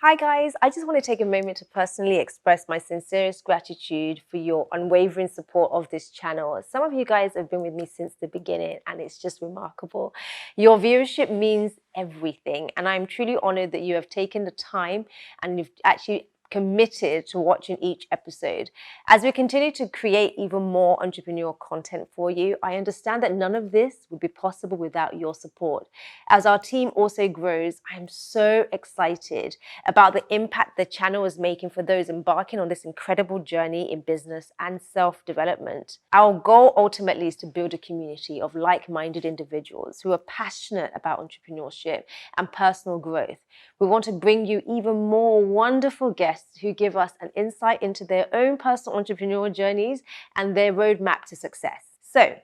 Hi guys, I just want to take a moment to personally express my sincerest gratitude for your unwavering support of this channel. Some of you guys have been with me since the beginning and it's just remarkable. Your viewership means everything and I'm truly honored that you have taken the time and you've actually committed to watching each episode. As we continue to create even more entrepreneurial content for you, I understand that none of this would be possible without your support. As our team also grows, I'm so excited about the impact the channel is making for those embarking on this incredible journey in business and self-development. Our goal ultimately is to build a community of like-minded individuals who are passionate about entrepreneurship and personal growth. We want to bring you even more wonderful guests who give us an insight into their own personal entrepreneurial journeys and their roadmap to success. So,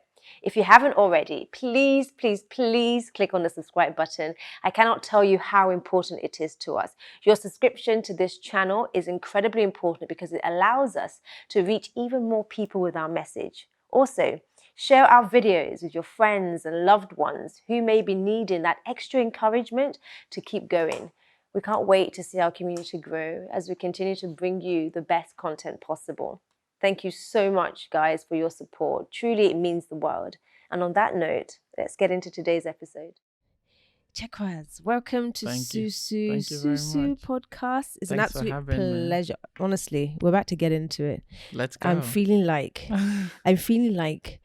if you haven't already, please click on the subscribe button. I cannot tell you how important it is to us. Your subscription to this channel is incredibly important because it allows us to reach even more people with our message. Also, share our videos with your friends and loved ones who may be needing that extra encouragement to keep going. We can't wait to see our community grow as we continue to bring you the best content possible. Thank you so much, guys, for your support. Truly, it means the world. And on that note, let's get into today's episode. Chekwas, welcome to Susu Podcast. It's an absolute pleasure. Honestly, we're about to get into it. Let's go. I'm feeling like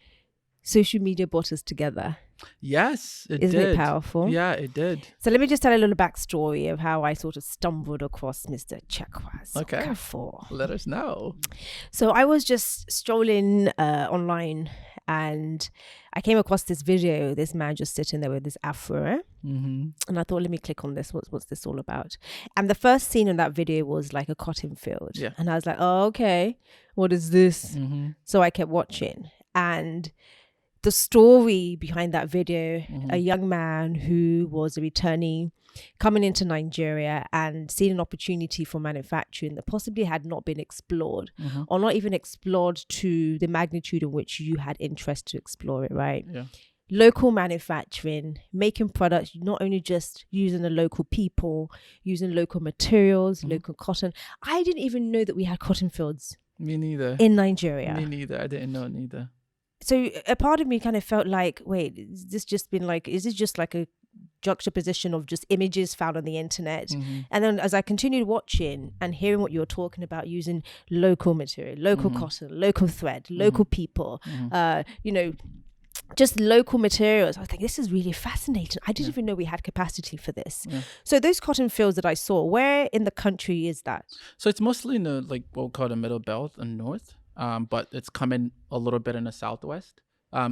social media brought us together. Yes, Isn't it powerful? Yeah, it did. So let me just tell a little backstory of how I sort of stumbled across Mr. Chekwas Okafor. Let us know. So I was just strolling online and I came across this video, this man just sitting there with this afro. Mm-hmm. And I thought, let me click on this. What's this all about? And the first scene in that video was like a cotton field. Yeah. And I was like, oh, okay, what is this? Mm-hmm. So I kept watching. And the story behind that video, a young man who was a returnee coming into Nigeria and seeing an opportunity for manufacturing that possibly had not been explored or not even explored to the magnitude in which you had interest to explore it, right? Yeah. Local manufacturing, making products, not only just using the local people, using local materials, local cotton. I didn't even know that we had cotton fields. Me neither. In Nigeria. Me neither. I didn't know neither. So a part of me kind of felt like, wait, is this just like a juxtaposition of just images found on the internet? And then as I continued watching and hearing what you were talking about, using local material, local cotton, local thread, local people, just local materials, I was like, this is really fascinating. I didn't even know we had capacity for this. Yeah. So those cotton fields that I saw, where in the country is that? So it's mostly in the what we call the middle belt and north. But it's coming a little bit in the southwest.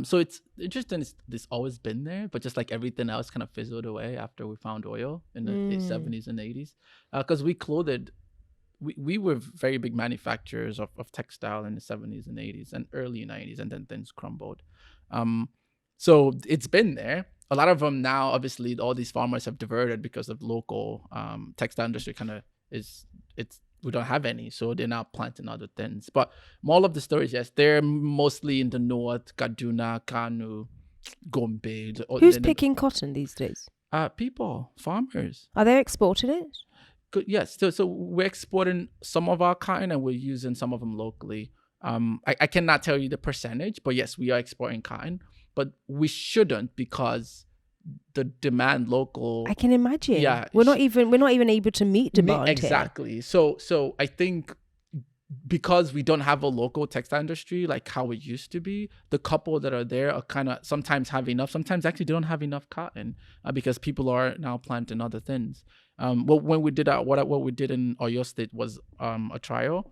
So it's interesting. It's always been there, but just like everything else kind of fizzled away after we found oil in the 70s and 80s. Because we were very big manufacturers of textile in the 70s and 80s and early 90s, and then things crumbled. So it's been there. A lot of them now, obviously, all these farmers have diverted because of local textile industry we don't have any, so they're now planting other things. But more of the stories, yes, they're mostly in the north, Kaduna, Kano, Gombe. Who's picking cotton these days? People, farmers. Are they exporting it? Good, yes. So we're exporting some of our cotton and we're using some of them locally. I cannot tell you the percentage, but yes, we are exporting cotton. But we shouldn't because the demand local. I can imagine. Yeah, we're not even able to meet demand. Exactly. Here. So I think because we don't have a local textile industry like how it used to be, the couple that are there are kind of sometimes have enough. Sometimes actually they don't have enough cotton because people are now planting other things. When we did what we did in Oyo State was a trial.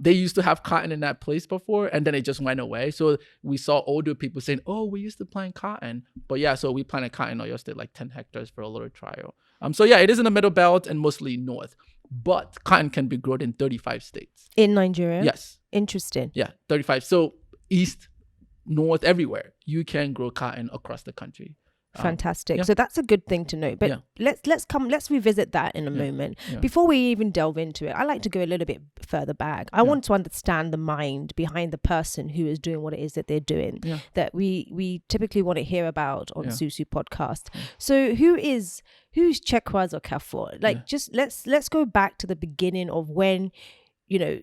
They used to have cotton in that place before, and then it just went away. So we saw older people saying, oh, we used to plant cotton. But yeah, so we planted cotton in Oyo State, like 10 hectares for a little trial. So yeah, it is in the middle belt and mostly north. But cotton can be grown in 35 states. In Nigeria? Yes. Interesting. Yeah, 35. So east, north, everywhere. You can grow cotton across the country. Fantastic. Yeah. So that's a good thing to know. But Yeah. let's revisit that in a moment. Before we even delve into it, I like to go a little bit further back. I want to understand the mind behind the person who is doing what it is that they're doing. That we typically want to hear about on Susu podcast. So who's Chekwas Okafor? Like just let's go back to the beginning of when, you know,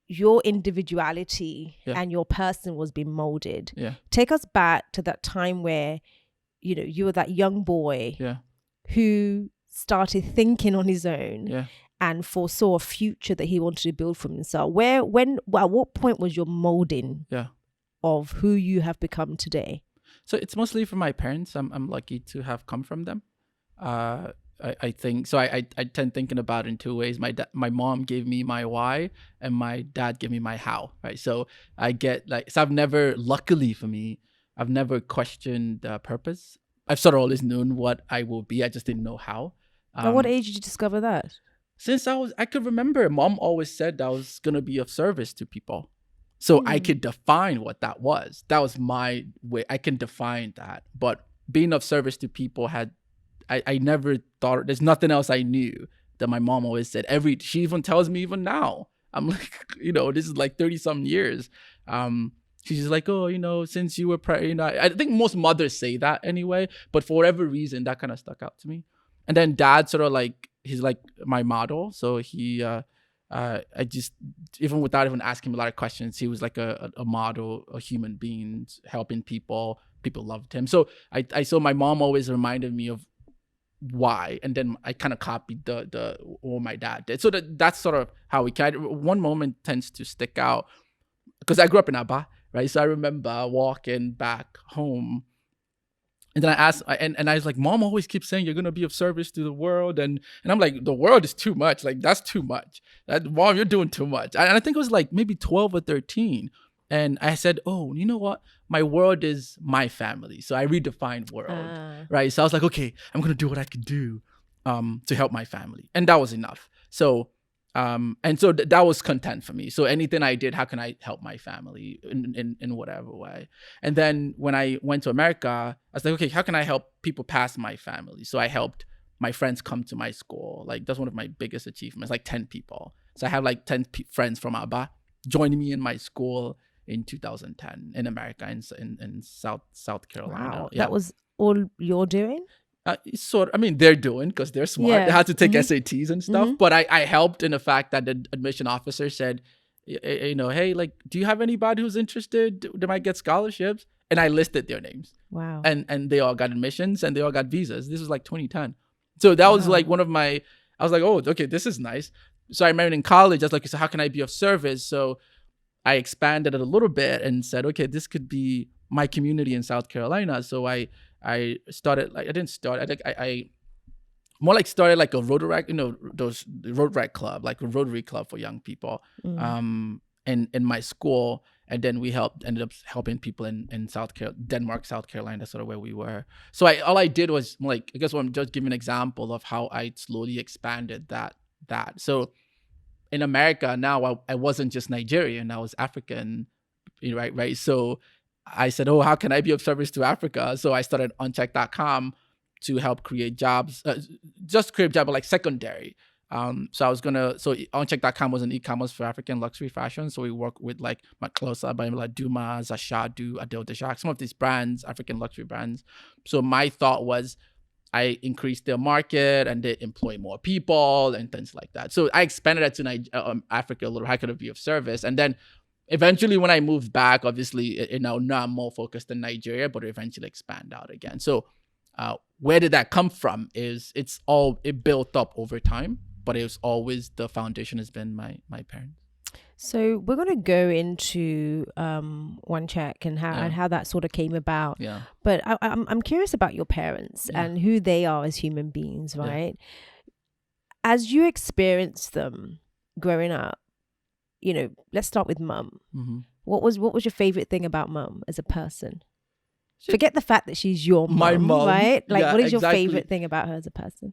your individuality and your person was being molded. Take us back to that time where, you know, you were that young boy who started thinking on his own and foresaw a future that he wanted to build for himself. At what point was your molding of who you have become today? So it's mostly from my parents. I'm lucky to have come from them. I think so. I tend thinking about it in two ways. My mom gave me my why, and my dad gave me my how. Right. So I get so luckily for me, I've never questioned purpose. I've sort of always known what I will be. I just didn't know how. At what age did you discover that? Since I could remember, Mom always said that I was gonna be of service to people. So I could define what that was. That was my way. I can define that. But being of service to people I never thought, there's nothing else I knew that my mom always said. She even tells me even now. I'm like, you know, this is like 30 some years. She's just like, oh, you know, since you were I think most mothers say that anyway, but for whatever reason, that kind of stuck out to me. And then dad sort of like, he's like my model. So he, I just, even without even asking him a lot of questions, he was like a model, a human being, helping people. People loved him. So I saw my mom always reminded me of why, and then I kind of copied the what my dad did. So that's sort of how we kind of, one moment tends to stick out because I grew up in Aba, right? So I remember walking back home, and then I asked, and I was like, Mom always keeps saying you're gonna be of service to the world, and I'm like, the world is too much. Like that's too much. Mom, you're doing too much. And I think it was like maybe 12 or 13. And I said, oh, you know what? My world is my family. So I redefined world, right? So I was like, okay, I'm going to do what I can do to help my family. And that was enough. So, that was content for me. So anything I did, how can I help my family in whatever way? And then when I went to America, I was like, okay, how can I help people past my family? So I helped my friends come to my school. Like that's one of my biggest achievements, like 10 people. So I have like 10 friends from Aba joining me in my school in 2010 in America, in South Carolina. Wow, that was all you're doing? I mean, they're doing because they're smart. They had to take SATs and stuff. But I helped in the fact that the admission officer said, you know, hey, like, do you have anybody who's interested? They might get scholarships. And I listed their names. Wow. And they all got admissions and they all got visas. This was like 2010. So that was like one of I was like, oh, okay, this is nice. So I remember in college, I was like, so how can I be of service? So I expanded it a little bit and said, okay, this could be my community in South Carolina. So I started, like, I didn't start, I think I more like started like a Rotaract, you know, those Rotaract club, like a Rotary club for young people in my school. And then we ended up helping people in Denmark, South Carolina, that's sort of where we were. So all I did was like, I guess I'm just giving an example of how I slowly expanded that. So in America now, I wasn't just Nigerian, I was African, you know, right? So I said, oh, how can I be of service to Africa? So I started Onchek.com to help create jobs, just create jobs, but like secondary. So Onchek.com was an e-commerce for African luxury fashion. So we work with like Maklosa, Duma, Zashadu, Adel Deshak, some of these brands, African luxury brands. So my thought was, I increased their market and they employ more people and things like that. So I expanded that to Africa a little. How could it be of service? And then eventually when I moved back, obviously, you know, now I'm more focused in Nigeria, but eventually expand out again. So where did that come from? It built up over time, but it was always, the foundation has been my parents. So we're going to go into Onechek and how that sort of came about. Yeah. But I'm curious about your parents and who they are as human beings, right? Yeah. As you experience them growing up, you know, let's start with mum. Mm-hmm. What was your favorite thing about mum as a person? Forget the fact that she's your mum, my mom, right? Like, what is your favorite thing about her as a person?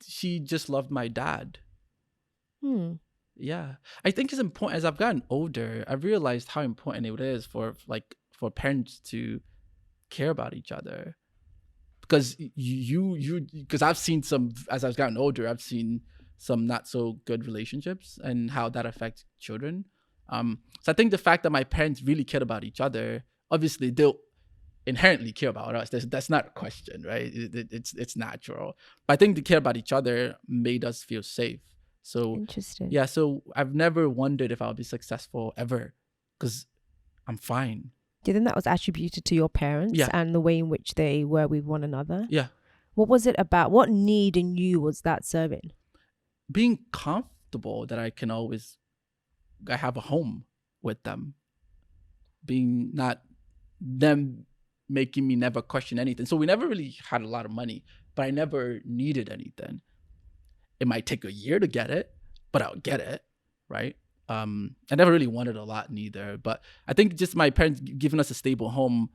She just loved my dad. Yeah, I think it's important. As I've gotten older, I've realized how important it is for for parents to care about each other, because because I've seen some, as I've gotten older, I've seen some not so good relationships and how that affects children. So I think the fact that my parents really cared about each other, obviously they'll inherently care about us. That's not a question, right? It's natural. But I think the care about each other made us feel safe. So Interesting. yeah, so I've never wondered if I'll be successful ever, because I'm fine. Do you think that was attributed to your parents Yeah. and the way in which they were with one another? Yeah. What was it about? What need in you was that serving? Being comfortable that I have a home with them. Being not them making me never question anything. So we never really had a lot of money, but I never needed anything. It might take a year to get it, but I'll get it, right? I never really wanted a lot neither, but I think just my parents giving us a stable home,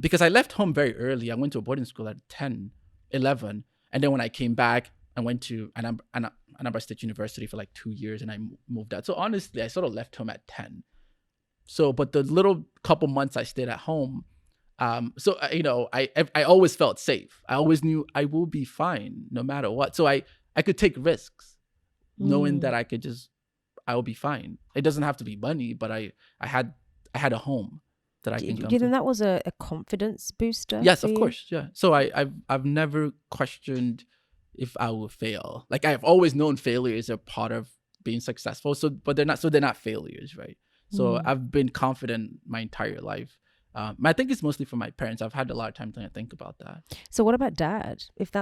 because I left home very early. I went to a boarding school at 10, 11. And then when I came back, I went to Anambra State University for like 2 years, and I moved out. So honestly, I sort of left home at 10. So, but the little couple months I stayed at home, I always felt safe. I always knew I will be fine no matter what. So I could take risks, knowing that I will be fine. It doesn't have to be money, but I had a home that I can come Do you to. think that was a confidence booster? Yes, for of you? course. Yeah. So I've never questioned if I will fail. Like, I've always known failures are part of being successful. So, but they're not failures, right? So I've been confident my entire life. I think it's mostly for my parents. I've had a lot of time to think about that. So what about dad? If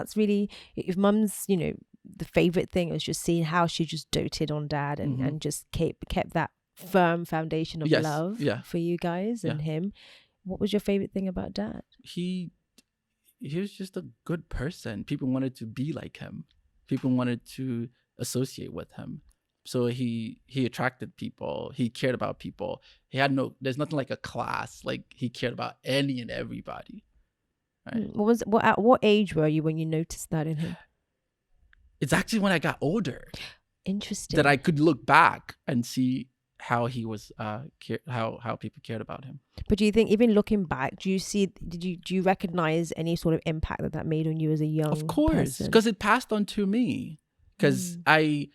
mum's, the favorite thing was just seeing how she just doted on dad and just kept that firm foundation of love for you guys and him. What was your favorite thing about dad? He was just a good person. People wanted to be like him. People wanted to associate with him. So he attracted people. He cared about people. There's nothing like a class. Like, he cared about any and everybody. Right? At what age were you when you noticed that in him? It's actually when I got older. Interesting. That I could look back and see how he was, how people cared about him. But do you think, even looking back, do you recognize any sort of impact that made on you as a young person? Of course, because it passed on to me. Because I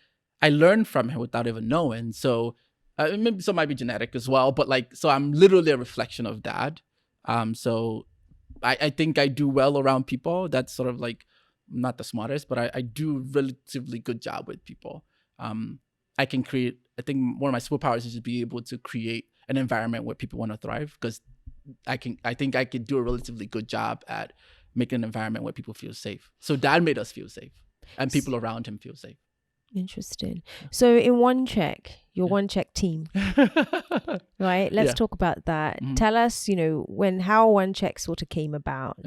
learned from him without even knowing. So maybe some might be genetic as well, but so I'm literally a reflection of dad. So I think I do well around people. That's sort of like, not the smartest, but I do relatively good job with people. I can create, I think one of my superpowers is to be able to create an environment where people want to thrive, because I think I could do a relatively good job at making an environment where people feel safe. So dad made us feel safe, and people around him feel safe. Interesting. So in Onechek, your Onechek team, right? Let's talk about that. Tell us, how Onechek sort of came about.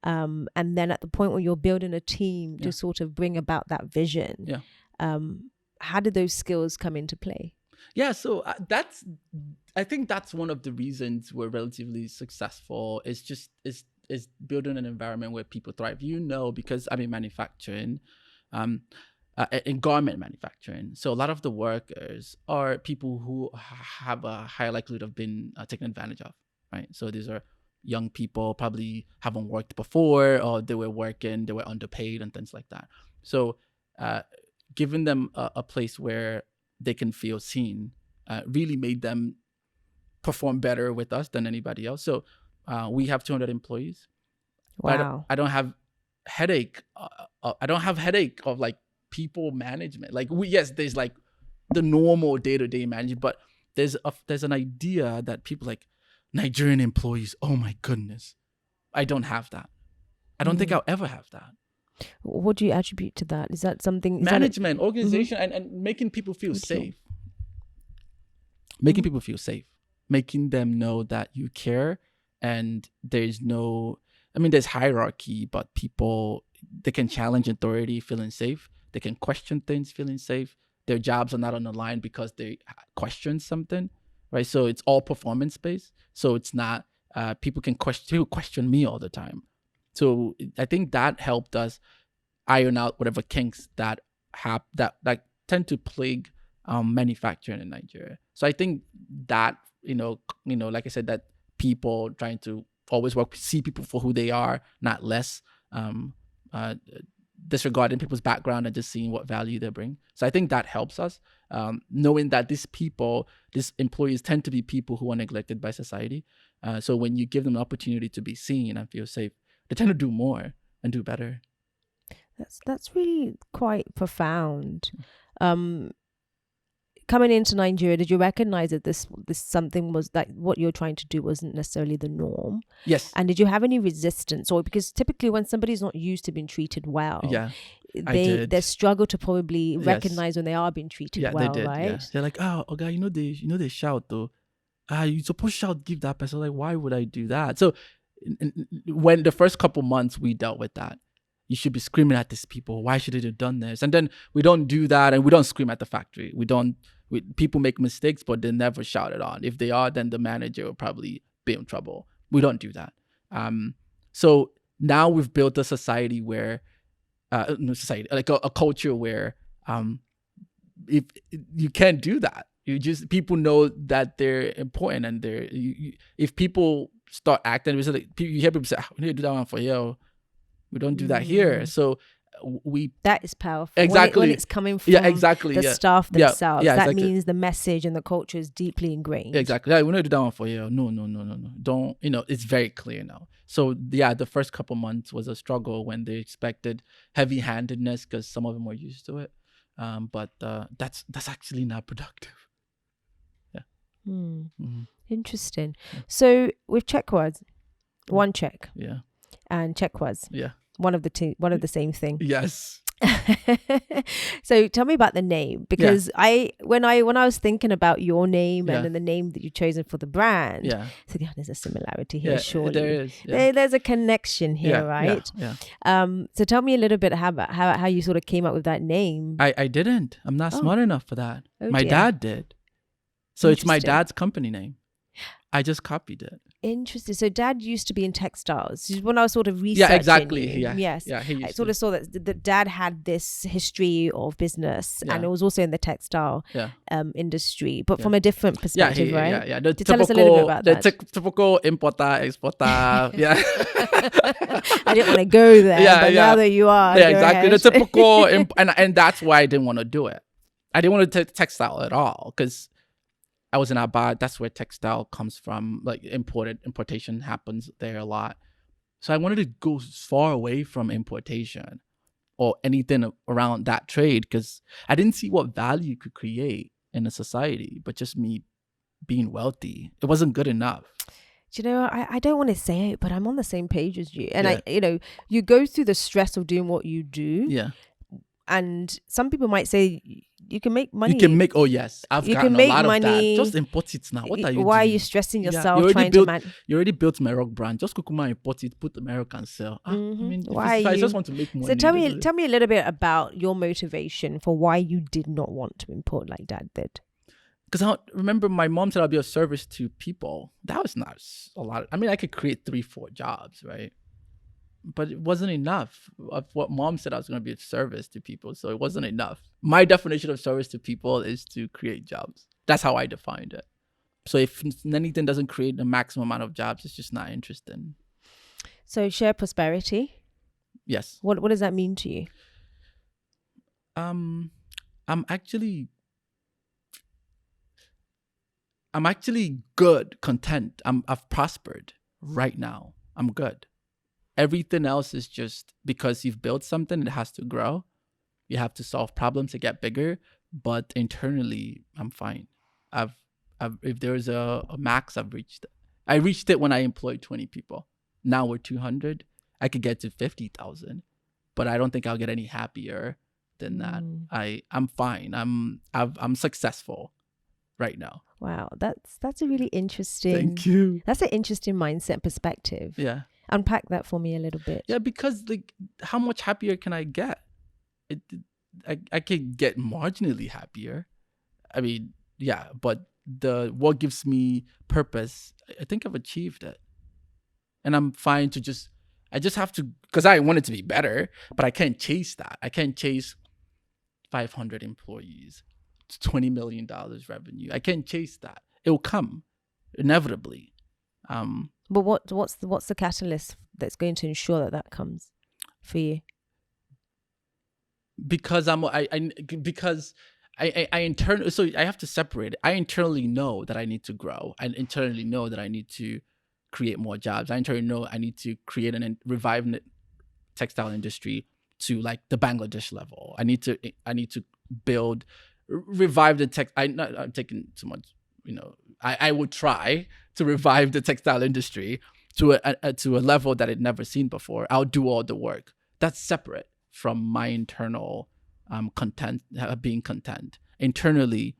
And then at the point where you're building a team to sort of bring about that vision, how did those skills come into play? Yeah, so I think that's one of the reasons we're relatively successful. Is building an environment where people thrive. Because I'm in manufacturing, in garment manufacturing, so a lot of the workers are people who have a higher likelihood of being taken advantage of, right? So these are young people, probably haven't worked before, or they were underpaid and things like that. So giving them a place where they can feel seen really made them perform better with us than anybody else. So we have 200 employees. Wow. I don't have headache. I don't have headache of like people management. Like, there's like the normal day-to-day management, but there's an idea that people like Nigerian employees, oh my goodness, I don't have that. I don't think I'll ever have that. What do you attribute to that? Is that something? Management, organization, and making people feel safe. Making people feel safe. Making them know that you care, and there's hierarchy, but people, they can challenge authority feeling safe. They can question things feeling safe. Their jobs are not on the line because they question something, right? So it's all performance based. So it's not, people question me all the time. So I think that helped us iron out whatever kinks that tend to plague manufacturing in Nigeria. So I think that, like I said, that people, trying to always see people for who they are, not less, disregarding people's background and just seeing what value they bring. So I think that helps us, knowing that these employees tend to be people who are neglected by society. So when you give them an opportunity to be seen and feel safe, they tend to do more and do better. That's really quite profound. Coming into Nigeria, did you recognize that this something was like what you're trying to do wasn't necessarily the norm? Yes. And did you have any resistance, or because typically when somebody's not used to being treated well, they struggle to probably recognize when they are being treated well, right? Yeah. They're like, oh, okay, they shout though. You supposed to shout, give that person. Like, why would I do that? So when the first couple months we dealt with that, you should be screaming at these people. Why should they have done this? And then we don't do that, and we don't scream at the factory. People make mistakes, but they never shout it on. If they are, then the manager will probably be in trouble. We don't do that. So now we've built a society where, like a culture where, if you can't do that, people know that they're important, and if people start acting, you hear people say, "We need to do that one for you." We don't do that here. So that is powerful. Exactly. When it's coming from the staff themselves, that means the message and the culture is deeply ingrained. Exactly. We need to do that one for you. No. Don't, it's very clear now. So the first couple months was a struggle when they expected heavy-handedness because some of them were used to it. But that's actually not productive. Yeah. Mm-hmm. Interesting. Yeah. So with Chekwas, Onchek. Yeah. And Chekwas. Yeah. One of the same thing. Yes. So tell me about the name, because when I was thinking about your name and then the name that you've chosen for the brand, so there's a similarity here. Surely there is. Yeah. There's a connection here, right? Yeah. So tell me a little bit about how you sort of came up with that name. I didn't. I'm not smart enough for that. My dad did. So it's my dad's company name. I just copied it. Interesting. So Dad used to be in textiles. When I was sort of researching, yes, I sort of saw that Dad had this history of business, and it was also in the textile industry, but from a different perspective, right? Yeah. Tell us a little bit about that. The typical importer, exporter. Yeah. I didn't want to go there, but now that you are, exactly. The typical, and that's why I didn't want to do it. I didn't want to textile at all because I was in Abad. That's where textile comes from. Like importation happens there a lot. So I wanted to go far away from importation or anything around that trade because I didn't see what value could create in a society, but just me being wealthy. It wasn't good enough. Do you know, I don't want to say it, but I'm on the same page as you. And you go through the stress of doing what you do. Yeah. And some people might say you can make money. You can make, I've gotten a lot money. Of that. Just import it now. What are you Why doing? are you stressing yourself you already built Merok brand. Just Kukuma import it, put the Merok and sell. Mm-hmm. I mean, I just want to make money. So tell me a little bit about your motivation for why you did not want to import like Dad did. Because I remember my mom said I'll be of service to people. That was not a lot. I mean, I could create 3-4 jobs, right? But it wasn't enough of what Mom said I was going to be of service to people. So it wasn't enough. My definition of service to people is to create jobs. That's how I defined it. So if anything doesn't create the maximum amount of jobs, it's just not interesting. So share prosperity? Yes. What does that mean to you? I'm actually good, content. I've prospered right now. I'm good. Everything else is just because you've built something, it has to grow. You have to solve problems to get bigger, but internally, I'm fine. If there's a max, I've reached it. I reached it when I employed 20 people. Now we're 200. I could get to 50,000, but I don't think I'll get any happier than that. I'm fine. I'm successful right now. Wow, that's a really interesting. Thank you. That's an interesting mindset perspective. Yeah. Unpack that for me a little bit. Yeah, because how much happier can I get? I could get marginally happier. I mean, yeah, but what gives me purpose, I think I've achieved it. And I'm fine to I just have to, because I want it to be better, but I can't chase that. I can't chase 500 employees, $20 million revenue. I can't chase that. It will come inevitably. But what's the catalyst that's going to ensure that comes for you? Because so I have to separate it. I internally know that I need to grow. I internally know that I need to create more jobs. I internally know I need to create and revive the textile industry to like the Bangladesh level. I need to revive the tech. I'm taking too much, I would try to revive the textile industry to a level that it never seen before. I'll do all the work. That's separate from my internal content, being content. Internally,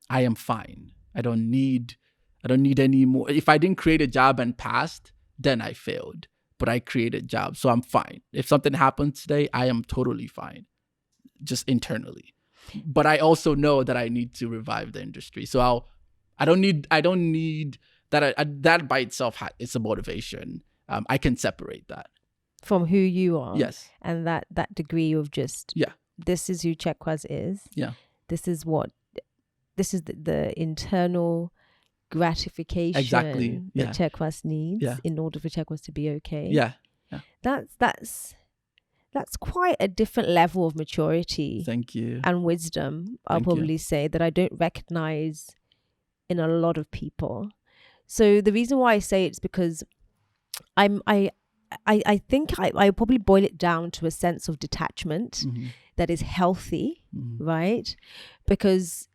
I am fine. I don't need any more. If I didn't create a job and passed, then I failed. But I created jobs, so I'm fine. If something happens today, I am totally fine, just internally. But I also know that I need to revive the industry. So I don't need that. That by itself is a motivation. I can separate that from who you are. Yes. And that degree of just, this is who Chekwas is. Yeah. This is the internal gratification that Chekwas needs in order for Chekwas to be okay. Yeah. That's quite a different level of maturity. Thank you. And wisdom, I'll probably say, that I don't recognize in a lot of people. So the reason why I say it's because I think I probably boil it down to a sense of detachment that is healthy, right? Because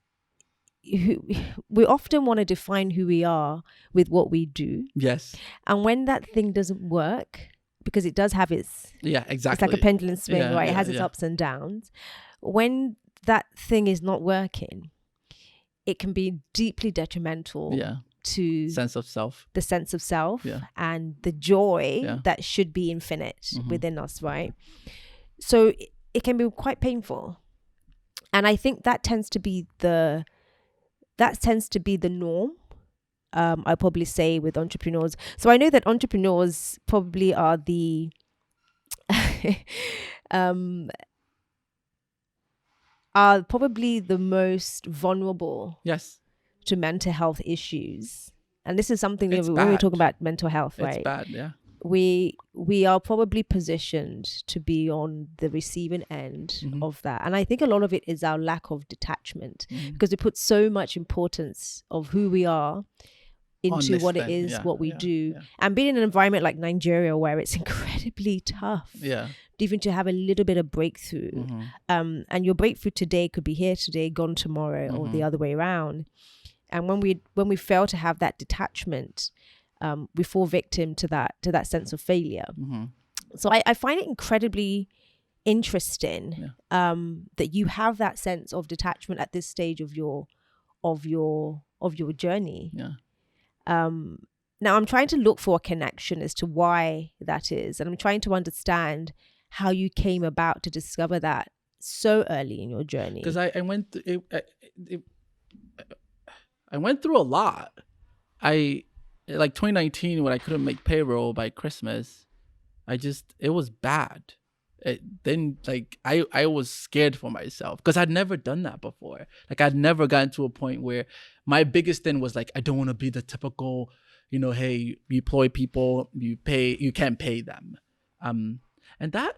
we often want to define who we are with what we do. Yes. And when that thing doesn't work, because it does have its... Yeah, exactly. It's like a pendulum swing, right? It has its ups and downs. When that thing is not working, it can be deeply detrimental to the sense of self and the joy that should be infinite within us, right? So it can be quite painful. And I think that tends to be the norm. I probably say with entrepreneurs. So I know that entrepreneurs probably are the most vulnerable to mental health issues. And this is something that when we talk about mental health, right? It's bad, yeah. We are probably positioned to be on the receiving end of that. And I think a lot of it is our lack of detachment because we put so much importance of who we are into what it is, what we do. And being in an environment like Nigeria where it's incredibly tough, even to have a little bit of breakthrough. And your breakthrough today could be here today, gone tomorrow, or the other way around. And when we fail to have that detachment, we fall victim to that sense of failure. So I find it incredibly interesting that you have that sense of detachment at this stage of your journey. Now I'm trying to look for a connection as to why that is, and I'm trying to understand how you came about to discover that so early in your journey. Because I went through a lot. Like 2019 when I couldn't make payroll by Christmas, it was bad. Then like I was scared for myself because I'd never done that before. Like I'd never gotten to a point where my biggest thing was like, I don't want to be the typical, hey, you employ people, you can't pay them. And that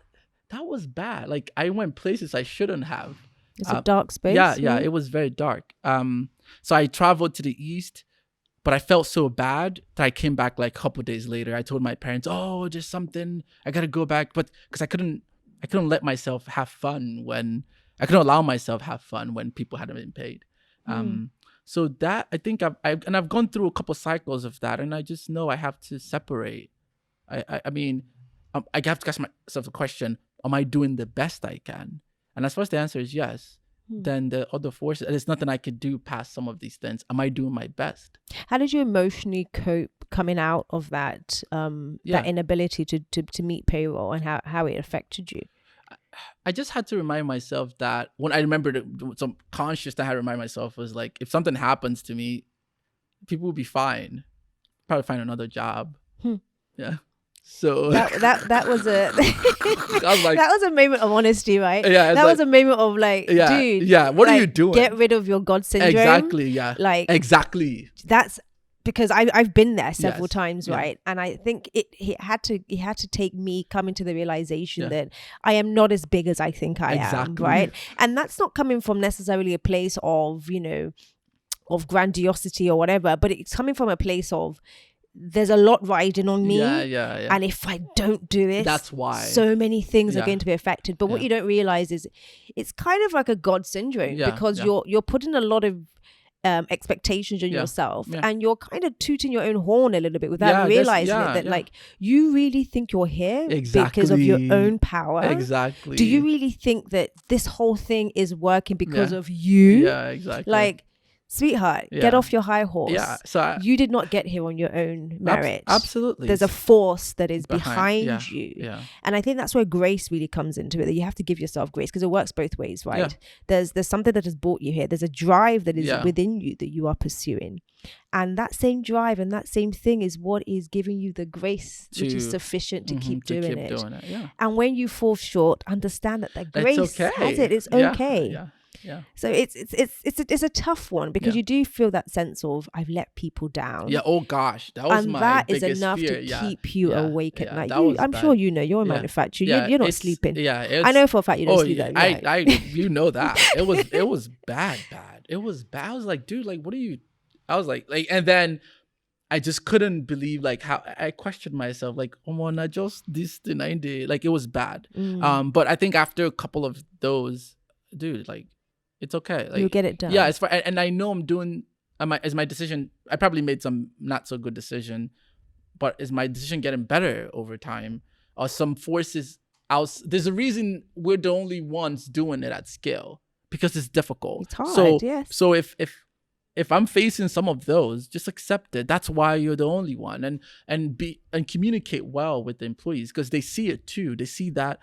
was bad. Like I went places I shouldn't have. It's a dark space. Yeah, it was very dark. So I traveled to the East, but I felt so bad that I came back like a couple days later. I told my parents, "Oh, just something. I gotta go back," but because I couldn't let myself have fun when I couldn't allow myself have fun when people hadn't been paid. So that I think I've gone through a couple cycles of that, and I just know I have to separate. I mean, I have to ask myself the question: am I doing the best I can? And as far as the answer is yes, then the other forces, there's nothing I could do past some of these things. Am I doing my best? How did you emotionally cope coming out of that that inability to meet payroll, and how it affected you? I just had to remind myself that when I remembered some conscious that I had to remind myself was like, if something happens to me, people will be fine. Probably find another job. Yeah. So that was a that was a moment of honesty, right? Yeah, that was a moment of like, dude, what are you doing? Get rid of your God syndrome. Exactly. Yeah. Like exactly. That's because I've been there several Yes. times, Yeah. right? And I think he had to take me coming to the realization Yeah. that I am not as big as I think I am, Exactly. right? And that's not coming from necessarily a place of, of grandiosity or whatever, but it's coming from a place of there's a lot riding on me. Yeah. And if I don't do it, That's why. so many things are Yeah. going to be affected. But what Yeah. you don't realize is it's kind of like a God syndrome, Yeah, because yeah. you're putting a lot of expectations on Yeah, yourself, yeah. and you're kind of tooting your own horn a little bit without Yeah, realizing yeah, it, that yeah. like, you really think you're here because of your Exactly. own power. Exactly. Do you really think that this whole thing is working because Yeah. of you? Yeah, exactly. Like, sweetheart, get Yeah. off your high horse. Yeah, so You did not get here on your own merit. absolutely. There's a force that is behind yeah, you. Yeah. And I think that's where grace really comes into it, that you have to give yourself grace, because it works both ways, right? Yeah. There's something that has brought you here. There's a drive that is Yeah. within you that you are pursuing. And that same drive and that same thing is what is giving you the grace which is sufficient to keep doing it. Yeah. And when you fall short, understand that It's grace okay. has it. It's Yeah, okay. Yeah. Yeah. So it's a tough one, because Yeah. you do feel that sense of, I've let people down. Yeah. Oh gosh, that was And my that is biggest enough fear. to Yeah. keep you Yeah. awake at Yeah, night. that was I'm bad. sure you're a Yeah. manufacturer. Yeah, You're not it's- sleeping. Yeah. I know for a fact you don't sleep. Yeah, That night. you know that. It was bad. It was bad. I was like, dude, like, what are you? I was like, and then I just couldn't believe like how I questioned myself, like, oh man, I just this the 90, like it was bad. But I think after a couple of those, dude, like, it's okay. Like, You'll get it done. Yeah, it's fine. And I know I'm doing. Is my decision? I probably made some not so good decision, but is my decision getting better over time? Or some forces out? There's a reason we're the only ones doing it at scale, because it's difficult. It's hard. So Yes. so if I'm facing some of those, just accept it. That's why you're the only one, and communicate well with the employees, because they see it too. They see that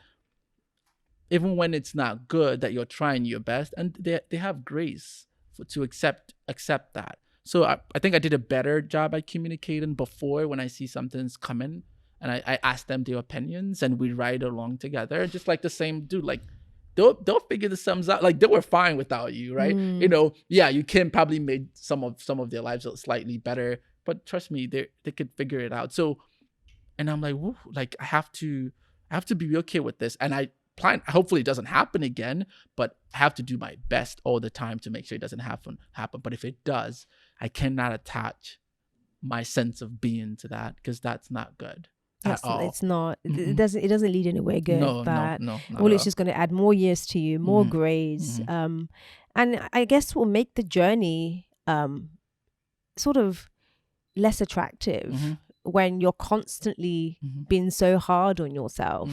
even when it's not good, that you're trying your best, and they have grace to accept that. So I think I did a better job at communicating before, when I see something's coming, and I ask them their opinions, and we ride along together, just like the same dude. Like, they'll figure the sums out. Like, they were fine without you, right? Yeah, you can probably make some of their lives slightly better, but trust me, they could figure it out. So, and I'm like, woo, like, I have to be okay with this, and I plan. Hopefully, it doesn't happen again, but I have to do my best all the time to make sure it doesn't happen. But if it does, I cannot attach my sense of being to that, because that's not good. It's not. It doesn't lead anywhere good. No, that not all at it's just going to add more years to you, more grace, and I guess will make the journey sort of less attractive when you're constantly being so hard on yourself.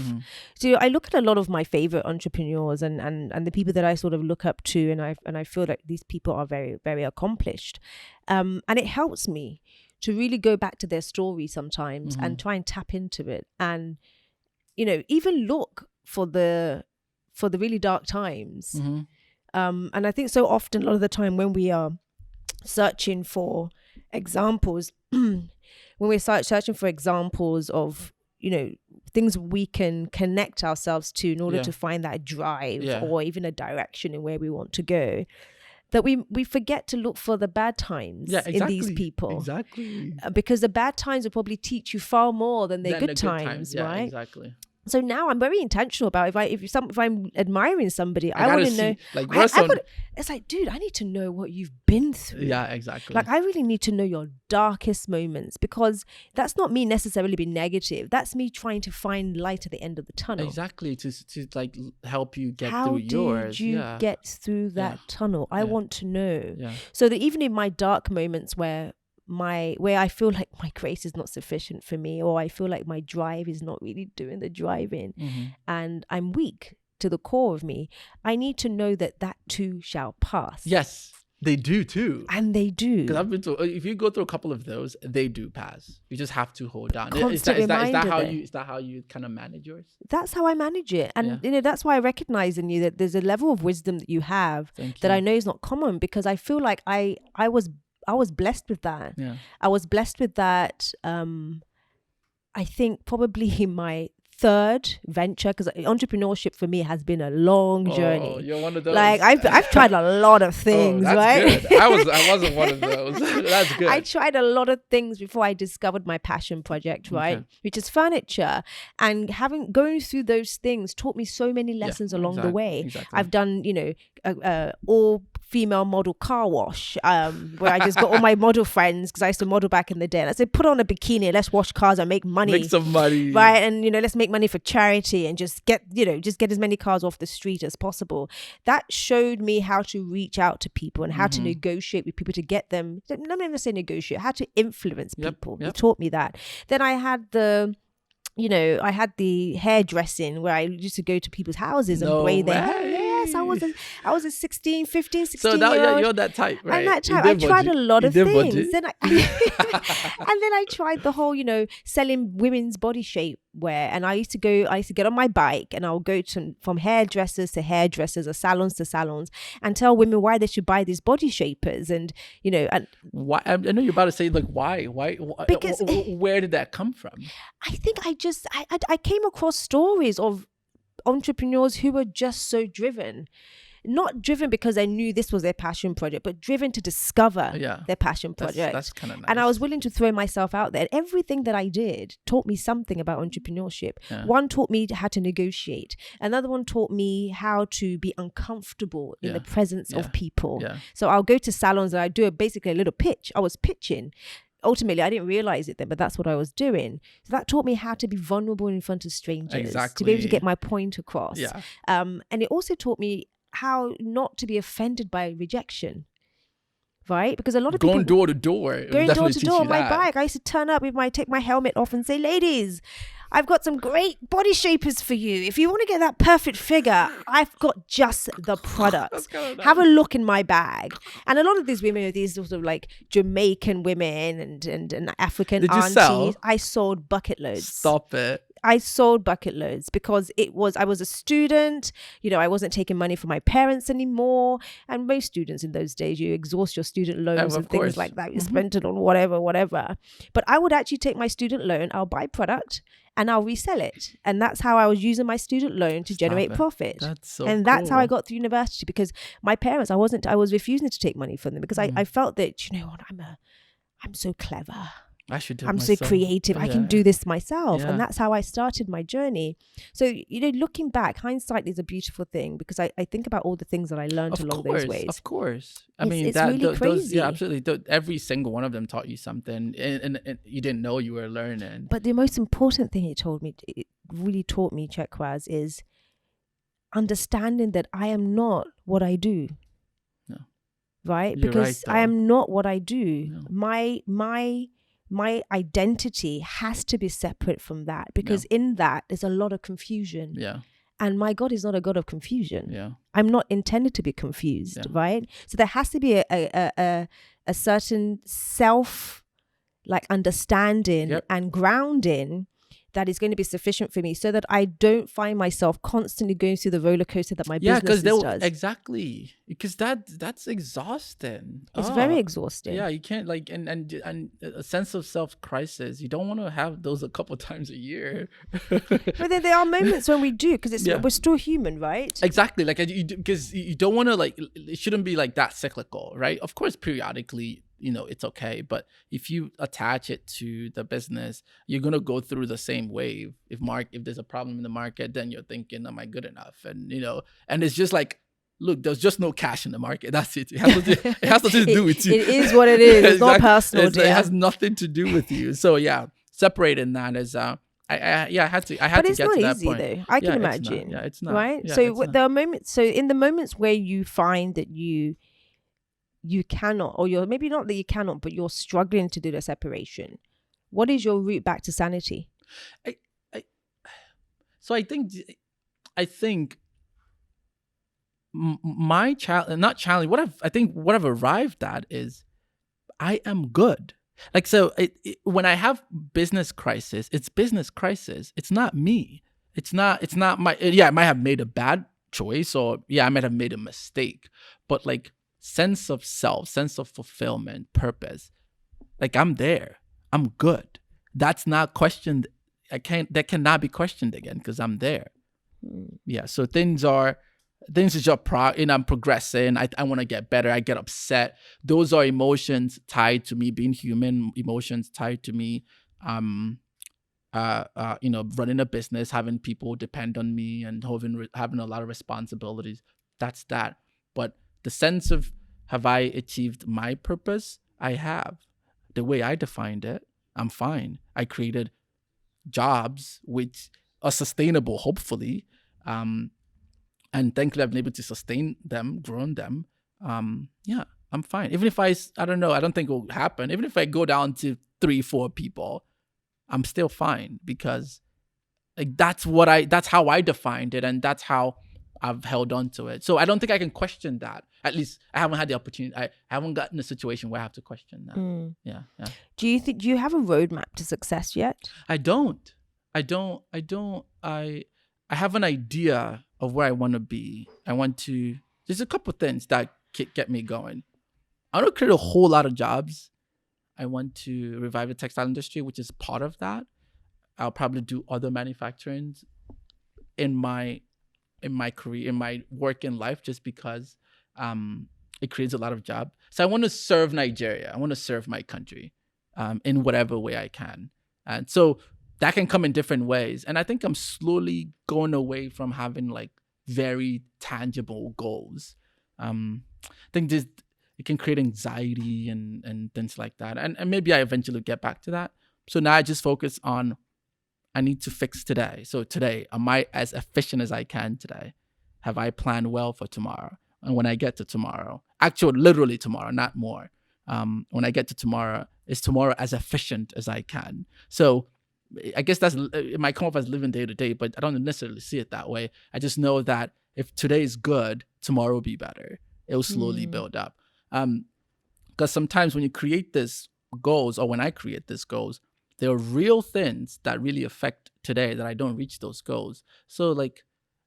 So I look at a lot of my favorite entrepreneurs and the people that I sort of look up to, and I feel like these people are very, very accomplished, and it helps me to really go back to their story sometimes and try and tap into it, and even look for the really dark times. And I think so often, a lot of the time, when we are searching for examples, when we're searching for examples of things we can connect ourselves to in order to find that drive or even a direction in where we want to go, that we forget to look for the bad times in these people. Exactly. Because the bad times will probably teach you far more than the good times, right? Exactly. So now I'm very intentional about if I'm admiring somebody, I want to know. Like, it's like, dude, I need to know what you've been through. Yeah, exactly. Like, I really need to know your darkest moments, because that's not me necessarily being negative. That's me trying to find light at the end of the tunnel. Exactly, to like help you get How through yours. How did you get through that tunnel? I want to know. Yeah. So that even in my dark moments where I feel like my grace is not sufficient for me, or I feel like my drive is not really doing the driving, and I'm weak to the core of me, I need to know that too shall pass. Yes, they do too. And they do. Because I've been told, if you go through a couple of those, they do pass. You just have to hold on. Is that how you kind of manage yours? That's how I manage it. And that's why I recognize in you that there's a level of wisdom that you have that I know is not common, because I feel like I was blessed with that. Yeah. I was blessed with that. I think probably in my third venture, because entrepreneurship for me has been a long journey. Oh, you're one of those. Like I've tried a lot of things, that's right? good. I wasn't one of those. That's good. I tried a lot of things before I discovered my passion project, right? Okay. Which is furniture. And going through those things taught me so many lessons along the way. Exactly. I've done, all female model car wash, where I just got all my model friends, because I used to model back in the day, and I said, put on a bikini, let's wash cars and make money. Make some money. Right. And, let's make money for charity and just get as many cars off the street as possible. That showed me how to reach out to people and how to negotiate with people to get them, let me even say negotiate, how to influence people. It taught me that. Then I had the hairdressing, where I used to go to people's houses and braid their hair. Yes, I was a 16 so now year old. you're that type, right? And that type, I tried a lot of things. Then and then I tried the whole, selling women's body shape wear. And I used to get on my bike, and I'll go from hairdressers to hairdressers or salons to salons, and tell women why they should buy these body shapers. And and why? I know you're about to say, like, why? Because where did that come from? I think I came across stories of entrepreneurs who were just so driven, not driven because they knew this was their passion project, but driven to discover their passion project. That's kind of nice. And I was willing to throw myself out there. And everything that I did taught me something about entrepreneurship. One taught me how to negotiate. Another one taught me how to be uncomfortable in the presence of people. So I'll go to salons and I do basically a little pitch. I was pitching. Ultimately, I didn't realize it then, but that's what I was doing. So that taught me how to be vulnerable in front of strangers, to be able to get my point across. And it also taught me how not to be offended by rejection, right? Because a lot of people going door to door on my bike, I used to turn up with take my helmet off and say, ladies, I've got some great body shapers for you. If you want to get that perfect figure, I've got just the product. Have a look in my bag. And a lot of these women are these sort of like Jamaican women and African Did you aunties. sell? I sold bucket loads. Stop it. I sold bucket loads because I was a student, I wasn't taking money from my parents anymore. And most students in those days, you exhaust your student loans and things like that. You spent it on whatever. But I would actually take my student loan, I'll buy product and I'll resell it. And that's how I was using my student loan to generate profit. That's how I got through university, because my parents, I was refusing to take money from them because I felt that, I'm so clever. I'm so creative. I can do this myself. And that's how I started my journey. So, looking back, hindsight is a beautiful thing, because I think about all the things that I learned along those ways. Of course. It's really crazy. Absolutely. Every single one of them taught you something and you didn't know you were learning. But the most important thing it really taught me, Chekwas, is understanding that I am not what I do. No. Right? You're Because right, I am not what I do. No. My identity has to be separate from that, because in that there's a lot of confusion. Yeah. And my God is not a God of confusion. Yeah. I'm not intended to be confused, right? So there has to be a certain self understanding and grounding that is going to be sufficient for me, so that I don't find myself constantly going through the roller coaster that my business does. Exactly, because that's exhausting. It's very exhausting. Yeah, you can't and a sense of self crisis. You don't want to have those a couple times a year. But then there are moments when we do, because we're still human, right? Exactly, because you don't want to it shouldn't be that cyclical, right? Of course, periodically, it's okay. But if you attach it to the business, you're going to go through the same wave. If there's a problem in the market, then you're thinking, am I good enough? And, and it's just look, there's just no cash in the market. That's it. It has nothing to do with you. It is what it is. It's not personal. It has nothing to do with you. So separating that is, I had to get to that point. But it's not easy though. I can imagine. It's not. Right? There are moments, so in the moments where you find that you cannot, or you're maybe not that you cannot, but you're struggling to do the separation, what is your route back to sanity? I think my challenge, not challenge, what I've arrived at is I am good. When I have business crisis, it's business crisis. It's not me. It's not my, I might have made a bad choice, or I might have made a mistake, but sense of self, sense of fulfillment, purpose, I'm there. I'm good. That's not questioned that cannot be questioned again because I'm there. Yeah. So things are just I'm progressing. I want to get better. I get upset. Those are emotions tied to me being human, emotions tied to me running a business, having people depend on me, and having a lot of responsibilities. That's that. But the sense of, have I achieved my purpose? I have. The way I defined it, I'm fine. I created jobs which are sustainable, hopefully. And thankfully I've been able to sustain them, grown them. Yeah, I'm fine. Even if I don't know, I don't think it will happen. Even if I go down to 3-4 people, I'm still fine, because like that's how I defined it, and that's how I've held on to it. So I don't think I can question that. At least I haven't had the opportunity. I haven't gotten a situation where I have to question that. Yeah. Do you have a roadmap to success yet? I don't. I have an idea of where I want to be. There's a couple things that get me going. I want to create a whole lot of jobs. I want to revive the textile industry, which is part of that. I'll probably do other manufacturing in my career, in my working life, just because it creates a lot of jobs. So I want to serve Nigeria. I want to serve my country in whatever way I can. And so that can come in different ways. And I think I'm slowly going away from having like very tangible goals. I think it can create anxiety and things like that. And maybe I eventually get back to that. So now I just focus on, I need to fix today. So today, am I as efficient as I can today? Have I planned well for tomorrow? And when I get to tomorrow, actually literally tomorrow, not more. When I get to tomorrow, is tomorrow as efficient as I can? So I guess it might come off as living day to day, but I don't necessarily see it that way. I just know that if today is good, tomorrow will be better. It will slowly build up. Because sometimes when you create these goals, or when I create these goals, there are real things that really affect today that I don't reach those goals. So like,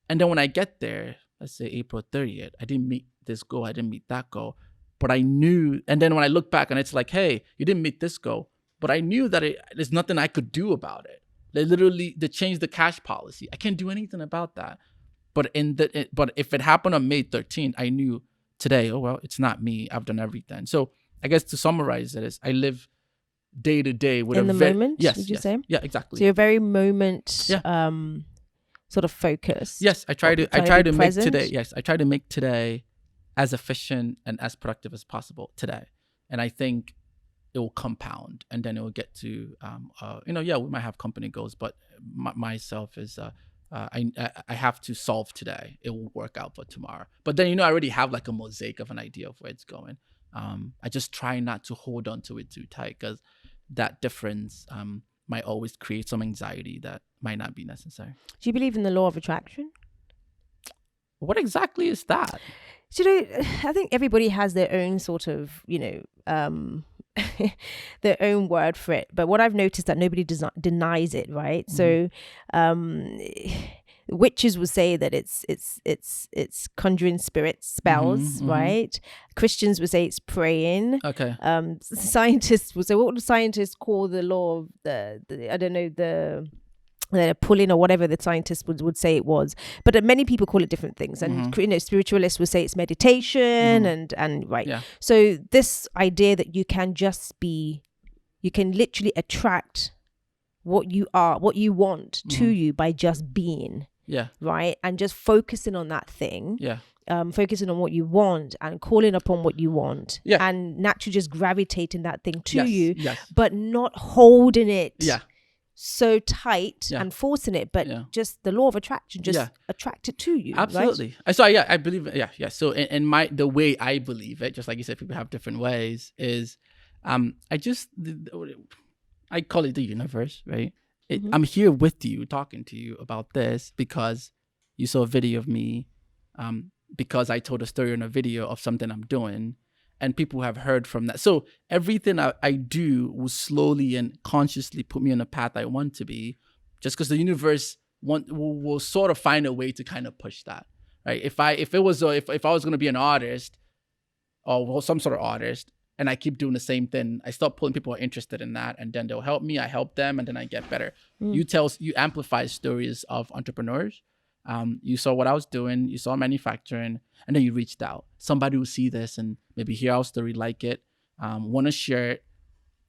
and then when I get there, let's say April 30th, I didn't meet this goal, I didn't meet that goal, but I knew, and then when I look back and it's like, hey, you didn't meet this goal, but I knew that there's nothing I could do about it. They changed the cash policy. I can't do anything about that. But if it happened on May 13th, I knew today, oh, well, it's not me. I've done everything. So I guess to summarize it is, I live day to day with moment. Yes, would you say? Yeah, exactly. So you're very moment sort of focused. Yes, I try to make today. Yes, I try to make today as efficient and as productive as possible today, and I think it will compound, and then it will get to we might have company goals, but myself is I have to solve today. It will work out for tomorrow. But then I already have like a mosaic of an idea of where it's going. I just try not to hold on to it too tight, because that difference might always create some anxiety that might not be necessary. Do you believe in the law of attraction? What exactly is that? I think everybody has their own sort of, their own word for it. But what I've noticed that nobody denies it, right? Mm-hmm. So witches would say that it's conjuring spirits, spells, mm-hmm, right? Mm-hmm. Christians would say it's praying. Okay. Scientists would say, what would the scientists call the law of the pulling, or whatever the scientists would say it was, but many people call it different things, and mm-hmm, spiritualists would say it's meditation, mm-hmm, and right. Yeah. So this idea that you can literally attract what you want, mm-hmm, to you by just being. Yeah. Right. And just focusing on that thing. Yeah. Focusing on what you want and calling upon what you want. Yeah. And naturally just gravitating that thing to you, but not holding it. Yeah. So tight, and forcing it, but just the law of attraction, just attract it to you. Absolutely. Right? So I believe it. Yeah. So in the way I believe it, just like you said, people have different ways, is I call it the universe, right? Mm-hmm. I'm here with you, talking to you about this because you saw a video of me, because I told a story in a video of something I'm doing, and people have heard from that. So everything I do will slowly and consciously put me on a path I want to be, just because the universe will sort of find a way to kind of push that, right? If I was going to be an artist, or some sort of artist, and I keep doing the same thing, I start pulling people who are interested in that, and then they'll help me, I help them, and then I get better. You amplify stories of entrepreneurs. You saw what I was doing, you saw manufacturing, and then you reached out. Somebody will see this and maybe hear our story, like it, want to share it.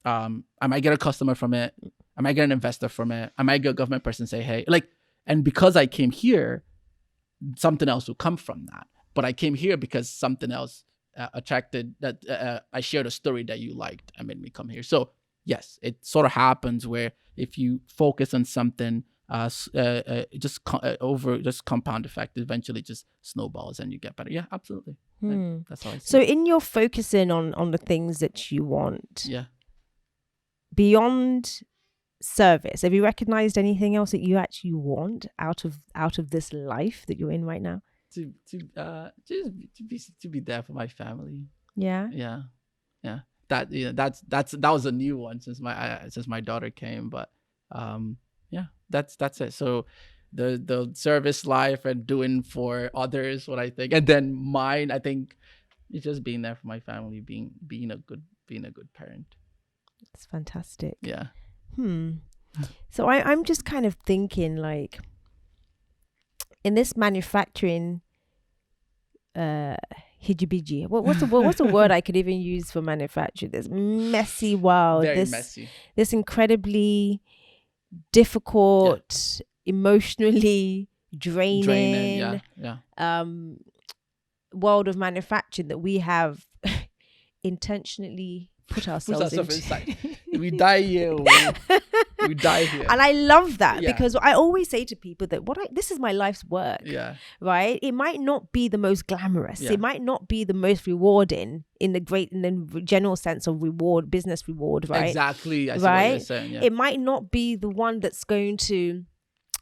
I might get a customer from it. I might get an investor from it. I might get a government person say, hey, like, and because I came here, something else will come from that. But I came here because something else attracted that. I shared a story that you liked and made me come here. So yes, it sort of happens where if you focus on something, just compound effect, eventually just snowballs and you get better. Yeah, absolutely. That's how I see So it. in your focusing on the things that you want, Yeah. beyond service, have you recognized anything else that you actually want out of this life that you're in right now? To be there for my family. Yeah. That was a new one since my daughter came, but yeah, that's it. So the service life and doing for others what I think, and then mine, I think, is just being there for my family, being a good parent. It's fantastic. Yeah. So I'm just kind of thinking, like, in this manufacturing hijibiji, what's the word I could even use for manufacturing? This messy world, Very messy. this incredibly difficult, emotionally draining, world of manufacturing that we have intentionally put ourselves inside. We die here. We die here. And I love that because I always say to people that this is my life's work. Yeah. Right? It might not be the most glamorous. Yeah. It might not be the most rewarding in the general sense of reward, business reward, right? Exactly. I see right? what you're saying. Yeah. It might not be the one that's going to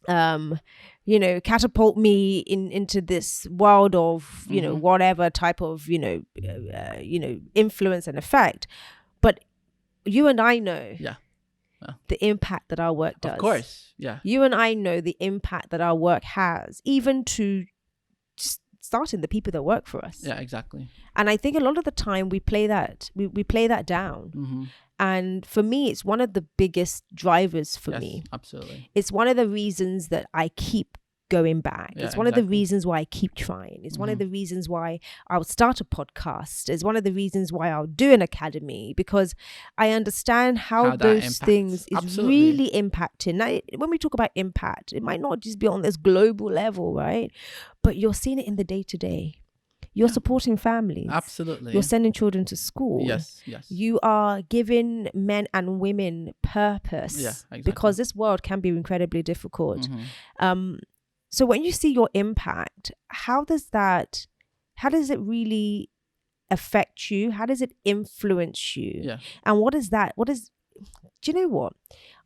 catapult me into this world of, whatever type of, influence and effect. But you and I know the impact that our work does. Of course, yeah. You and I know the impact that our work has, even to just starting the people that work for us. Yeah, exactly. And I think a lot of the time we play that down. Mm-hmm. And for me, it's one of the biggest drivers for me. Absolutely. It's one of the reasons that I keep going back. It's one of the reasons why I keep trying. It's one of the reasons why I'll start a podcast. It's one of the reasons why I'll do an academy, because I understand how those things is really impacting. Now, when we talk about impact, it might not just be on this global level, right? But you're seeing it in the day-to-day. You're supporting families. Absolutely. You're sending children to school. Yes. You are giving men and women purpose. Yeah, exactly. Because this world can be incredibly difficult. So when you see your impact, how does it really affect you? How does it influence you? Yeah. And do you know what?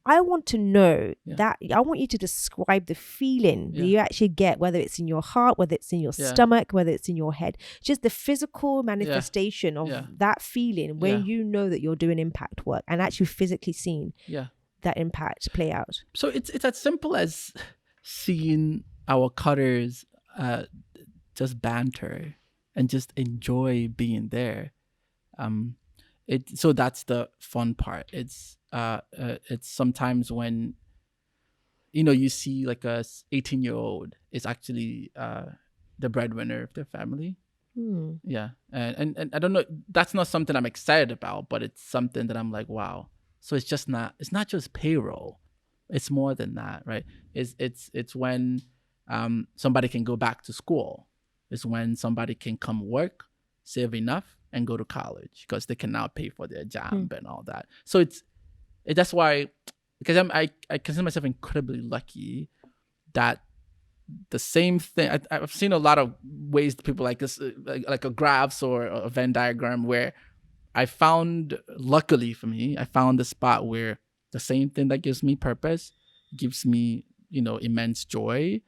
I want to know that. I want you to describe the feeling that you actually get, whether it's in your heart, whether it's in your stomach, whether it's in your head, just the physical manifestation of that feeling when you know that you're doing impact work and actually physically seeing that impact play out. So it's as simple as seeing our cutters just banter and just enjoy being there. So that's the fun part. It's sometimes when you see like a 18-year-old is actually the breadwinner of their family. Yeah. And I don't know, that's not something I'm excited about, but it's something that I'm like, wow. So it's not just payroll. It's more than that, right? It's when somebody can go back to school. It's when somebody can come work, save enough, and go to college because they can now pay for their job and all that. So that's why, because I consider myself incredibly lucky that the same thing. I've seen a lot of ways people like this, like a graphs or a Venn diagram, where luckily for me, I found the spot where the same thing that gives me purpose gives me, immense joy,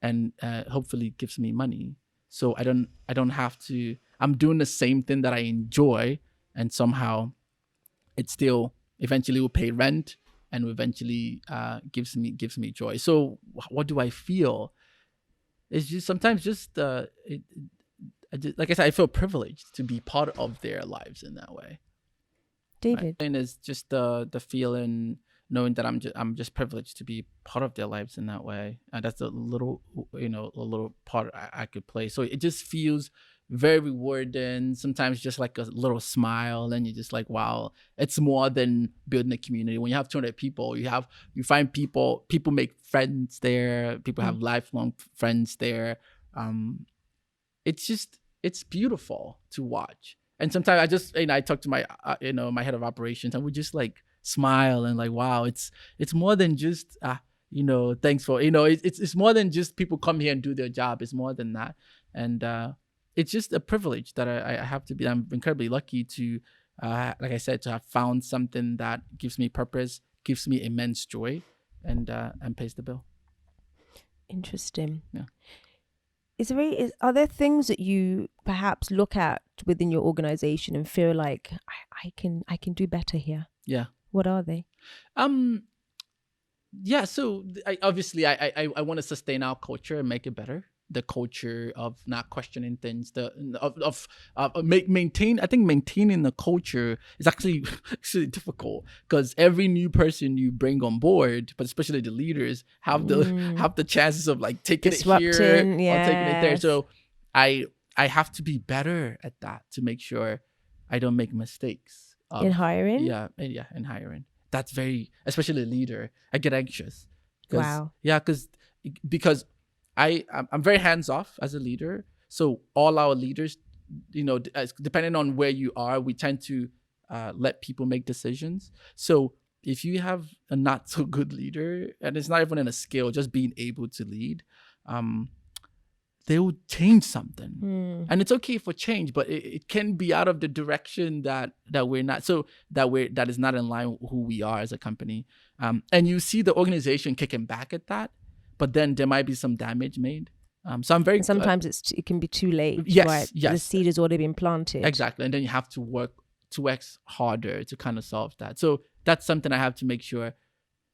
and hopefully gives me money. So I don't have to. I'm doing the same thing that I enjoy, and somehow it still eventually will pay rent and eventually gives me joy. So what do I feel? It's just sometimes like I said, I feel privileged to be part of their lives in that way. David. And it's just the feeling, knowing that I'm just privileged to be part of their lives in that way, and that's a little a little part I could play. So it just feels very rewarding. Sometimes just like a little smile, and you're just like, wow, it's more than building a community. When you have 200 people, you find people make friends there. People have lifelong friends there. It's beautiful to watch. And sometimes I talk to my my head of operations, and we just like smile and like, wow, it's more than just thanks for it's more than just people come here and do their job. It's more than that. And it's just a privilege that I have to be. I'm incredibly lucky to like I said, to have found something that gives me purpose, gives me immense joy, and pays the bill. Interesting. Yeah. Are there things that you perhaps look at within your organization and feel like I can do better here? Yeah. What are they? Yeah. So obviously I want to sustain our culture and make it better. The culture of not questioning things, maintaining the culture is actually difficult, because every new person you bring on board, but especially the leaders, have the chances of like taking it here or taking it there. So I have to be better at that to make sure I don't make mistakes in hiring. In hiring. That's very, especially a leader. I get anxious. Wow. Yeah, because I'm very hands off as a leader. So all our leaders, depending on where you are, we tend to let people make decisions. So if you have a not so good leader, and it's not even in a skill, just being able to lead, they will change something. And it's okay for change, but it can be out of the direction that we're not, so that is not in line with who we are as a company. And you see the organization kicking back at that, but then there might be some damage made. So I'm very. And sometimes it can be too late. Yes, right? yes. The seed has already been planted. Exactly, and then you have to work 2x harder to kind of solve that. So that's something I have to make sure.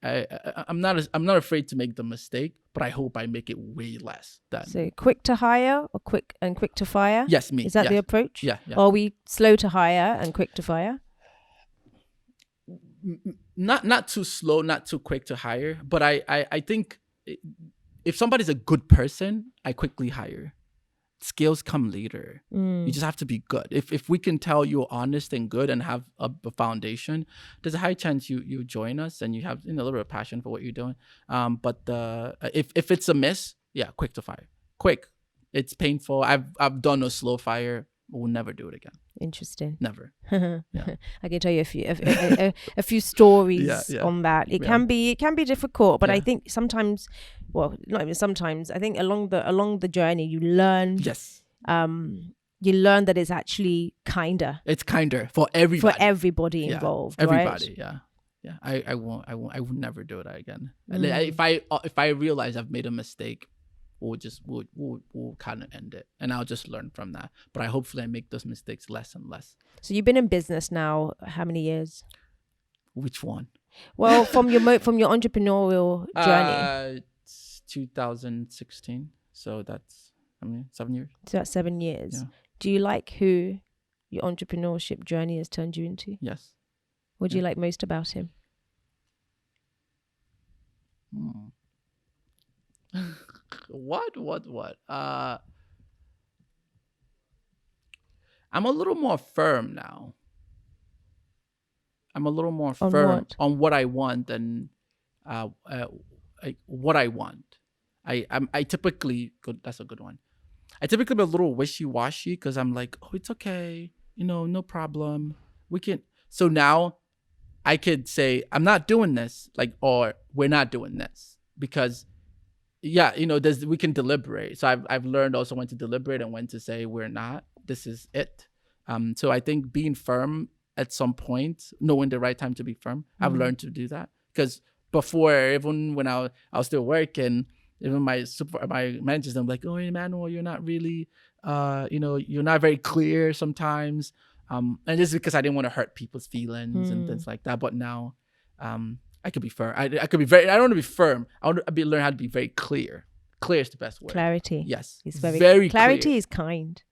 I'm not afraid to make the mistake, but I hope I make it way less. So quick to hire or quick to fire? Yes, me. Is that the approach? Yeah. Or are we slow to hire and quick to fire? Not too slow, not too quick to hire, but I think if somebody's a good person, I quickly hire. Skills come later. You just have to be good. If we can tell you're honest and good and have a foundation, there's a high chance you join us and you have a little bit of passion for what you're doing. But if it's a miss, yeah, quick to fire. Quick. It's painful. I've done a slow fire. We'll never do it again. Interesting. Never. Yeah. I can tell you a few stories on that. It can be difficult, but I think sometimes, well, not even sometimes. I think along the journey, you learn. Yes. You learn that it's actually kinder. It's kinder for everybody. For everybody involved. Everybody. Right? Yeah. I would never do that again. If I realize I've made a mistake, we'll kind of end it, and I'll just learn from that. But hopefully I make those mistakes less and less. So you've been in business now how many years? Which one? Well, from your entrepreneurial journey. It's 2016. So that's 7 years. So that's 7 years. Yeah. Do you like who your entrepreneurship journey has turned you into? Yes. What do you like most about him? What? I'm a little more firm now. I'm a little more firm on what I want and what I want. I typically that's a good one. I typically be a little wishy-washy because I'm like, oh, it's okay, no problem. We can. So now I could say I'm not doing this, or we're not doing this, because we can deliberate. So I've learned also when to deliberate and when to say we're not. This is it. So I think being firm at some point, knowing the right time to be firm, I've learned to do that. Because before, even when I was still working, even my managers, I'm like, oh, Emmanuel, you're not really, you're not very clear sometimes. And this is because I didn't want to hurt people's feelings and things like that. But now, I could be firm. I could be very. I don't want to be firm. I want to learn how to be very clear. Clear is the best word. Clarity. Yes. It's very clarity clear. Is kind.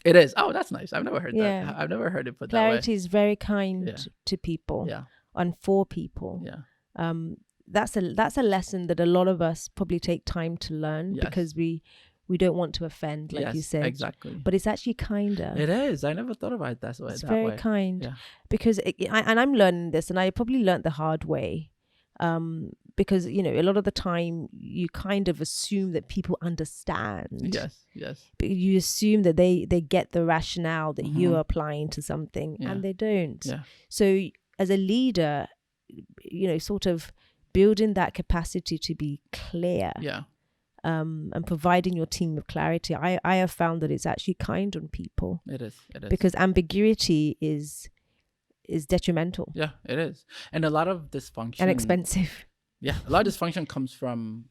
It is. Oh, that's nice. I've never heard Yeah. that. I've never heard it put Clarity that is very kind Yeah. to people way. Yeah. and for people. Yeah. That's a lesson that a lot of us probably take time to learn Yes. because we don't want to offend, like you Yes, said. exactly. But it's actually kinder. It is. I never thought about it that way. It's very way. kind. Yeah. Because and I'm learning this, and I probably learned the hard way. Because a lot of the time you kind of assume that people understand. Yes. But you assume that they get the rationale that you're Mhm. applying to something, Yeah. and they don't. Yeah. So as a leader, sort of building that capacity to be clear. Yeah. And providing your team with clarity, I have found that it's actually kind on people. It is. Because ambiguity is detrimental. Yeah, it is. And a lot of dysfunction. And expensive. Yeah, a lot of dysfunction comes from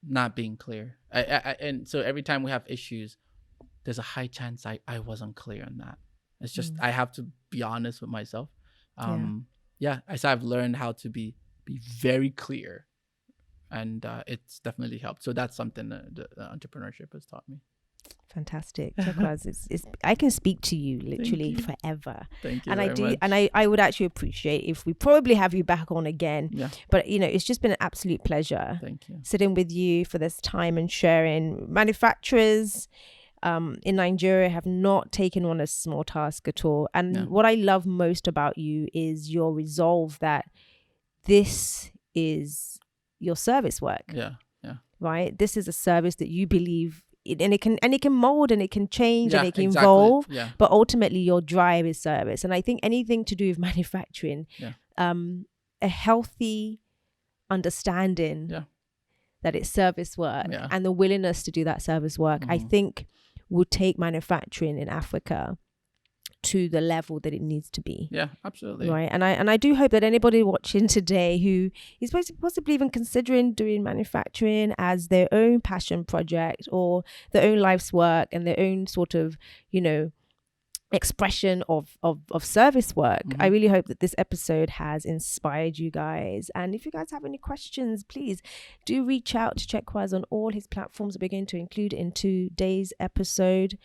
not being clear. And so every time we have issues, there's a high chance I wasn't clear on that. It's just I have to be honest with myself. So I've learned how to be very clear, and it's definitely helped. So that's something that the entrepreneurship has taught me. Fantastic. Chekwas, it's I can speak to you literally forever. Thank you. And very much. and I would actually appreciate if we probably have you back on again. Yeah. But it's just been an absolute pleasure. Thank you. Sitting with you for this time and sharing. Manufacturers in Nigeria have not taken on a small task at all. And what I love most about you is your resolve that this is your service work. Yeah. Right? This is a service that you believe and it can mold and it can change and it can exactly. evolve, but ultimately your drive is service. And I think anything to do with manufacturing, a healthy understanding that it's service work and the willingness to do that service work, I think will take manufacturing in Africa to the level that it needs to be. Yeah, absolutely. Right. And I do hope that anybody watching today who is possibly even considering doing manufacturing as their own passion project or their own life's work and their own sort of, expression of service work. I really hope that this episode has inspired you guys. And if you guys have any questions, please do reach out to Chekwas on all his platforms that we're going to include in today's episode.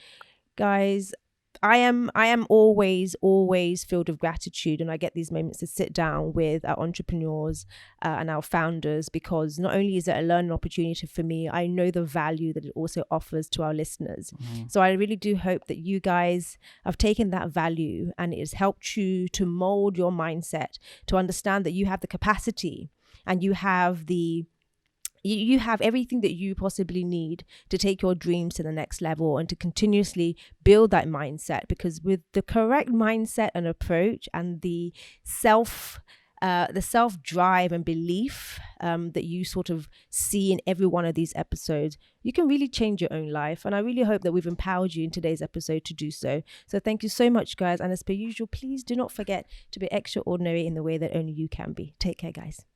Guys, I am always filled with gratitude, and I get these moments to sit down with our entrepreneurs and our founders, because not only is it a learning opportunity for me, I know the value that it also offers to our listeners. So I really do hope that you guys have taken that value and it has helped you to mold your mindset, to understand that you have the capacity and you have everything that you possibly need to take your dreams to the next level and to continuously build that mindset, because with the correct mindset and approach and the self drive and belief that you sort of see in every one of these episodes, you can really change your own life. And I really hope that we've empowered you in today's episode to do so. So thank you so much, guys. And as per usual, please do not forget to be extraordinary in the way that only you can be. Take care, guys.